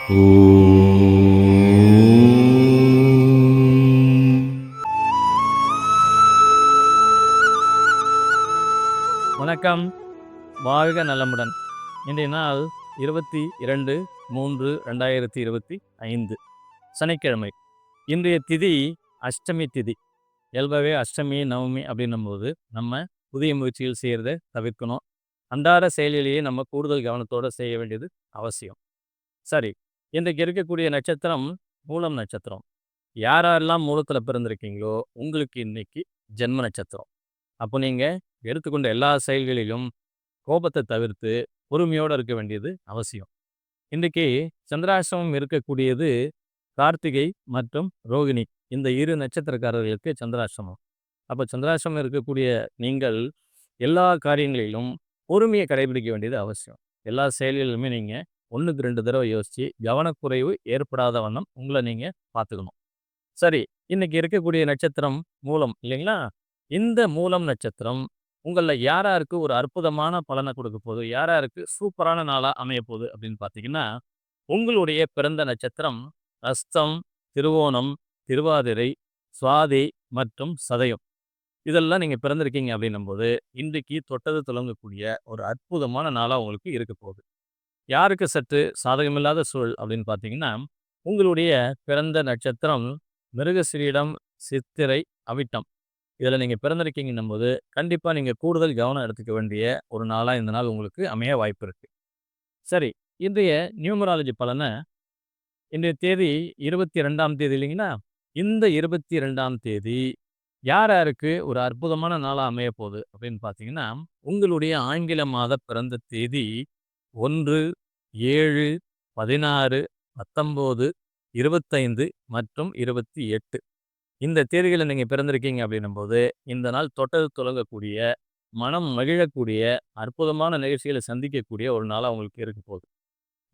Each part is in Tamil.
வணக்கம். வாழ்க நலமுடன். இன்றைய நாள் 22/3/2025 சனிக்கிழமை. இன்றைய திதி அஷ்டமி திதி. இயல்பாகவே அஷ்டமி நவமி அப்படின்னும்போது நம்ம புதிய முயற்சிகள் செய்கிறத தவிர்க்கணும். அன்றாட செயலிலேயே நம்ம கூடுதல் கவனத்தோடு செய்ய வேண்டியது அவசியம். சரி, இன்றைக்கு இருக்கக்கூடிய நட்சத்திரம் மூலம் நட்சத்திரம். யாரெல்லாம் மூலத்தில் பிறந்திருக்கீங்களோ உங்களுக்கு இன்னைக்கு ஜென்ம நட்சத்திரம். அப்போ நீங்கள் எடுத்துக்கொண்ட எல்லா செயல்களிலும் கோபத்தை தவிர்த்து பொறுமையோடு இருக்க வேண்டியது அவசியம். இன்றைக்கி சந்திராசிரமம் இருக்கக்கூடியது கார்த்திகை மற்றும் ரோகிணி, இந்த இரு நட்சத்திரக்காரர்களுக்கு சந்திராசிரமம். அப்போ சந்திராசிரமம் இருக்கக்கூடிய நீங்கள் எல்லா காரியங்களிலும் பொறுமையை கடைபிடிக்க வேண்டியது அவசியம். எல்லா செயல்களிலுமே நீங்கள் 1க்கு 2 தடவை யோசித்து கவனக்குறைவு ஏற்படாத வண்ணம் உங்களை நீங்கள் பார்த்துக்கணும். சரி, இன்னைக்கு இருக்கக்கூடிய நட்சத்திரம் மூலம் இல்லைங்களா? இந்த மூலம் நட்சத்திரம் உங்களில் யாராருக்கு ஒரு அற்புதமான பலனை கொடுக்க போகுது, யாராருக்கு சூப்பரான நாளாக அமைய போகுது அப்படின்னு பார்த்தீங்கன்னா, உங்களுடைய பிறந்த நட்சத்திரம் அஸ்தம், திருவோணம், திருவாதிரை, சுவாதி மற்றும் சதயம். இதெல்லாம் நீங்கள் பிறந்திருக்கீங்க அப்படின்னும்போது இன்றைக்கு தொட்டது துலங்கக்கூடிய ஒரு அற்புதமான நாளாக உங்களுக்கு இருக்க போகுது. யாருக்கு சற்று சாதகமில்லாத சூழல் அப்படின்னு பார்த்தீங்கன்னா, உங்களுடைய பிறந்த நட்சத்திரம் மிருகசீரிடம், சித்திரை, அவிட்டம். இதில் நீங்கள் பிறந்திருக்கீங்கன்னும் போது கண்டிப்பாக நீங்கள் கூடுதல் கவனம் எடுத்துக்க வேண்டிய ஒரு நாளாக இந்த நாள் உங்களுக்கு அமைய வாய்ப்பு இருக்குது. சரி, இன்றைய நியூமராலஜி பலனை இன்றைய தேதி 22ஆம் தேதி இல்லைங்களா? இந்த 22ஆம் தேதி யாருக்கு ஒரு அற்புதமான நாளாக அமைய போகுது அப்படின்னு பார்த்தீங்கன்னா, உங்களுடைய ஆங்கில மாத பிறந்த தேதி 1, 7, 16, 19, 25 மற்றும் 28. இந்த தேதிகளில் நீங்கள் பிறந்திருக்கீங்க அப்படின்னும்போது இந்த நாள் தொட்டது துலங்கக்கூடிய, மனம் மகிழக்கூடிய, அற்புதமான நிகழ்ச்சிகளை சந்திக்கக்கூடிய ஒரு நாளாக உங்களுக்கு இருக்க போகுது.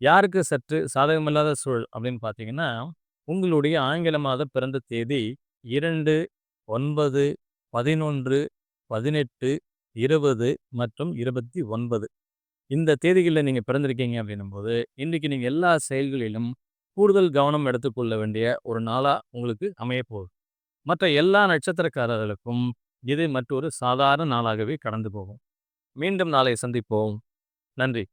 யாருக்கு சற்று சாதகமில்லாத சூழல் அப்படின்னு பார்த்தீங்கன்னா, உங்களுடைய ஆங்கில மாத பிறந்த தேதி 2, 9, 11, 18, 20 மற்றும் 29. இந்த தேதிகளில் நீங்கள் பிறந்திருக்கீங்க அப்படின்னும்போது இன்றைக்கி நீங்கள் எல்லா செயல்களிலும் கூடுதல் கவனம் எடுத்துக்கொள்ள வேண்டிய ஒரு நாளாக உங்களுக்கு அமைய போகுது. மற்ற எல்லா நட்சத்திரக்காரர்களுக்கும் இது மற்றொரு சாதாரண நாளாகவே கடந்து போகும். மீண்டும் நாளை சந்திப்போம். நன்றி.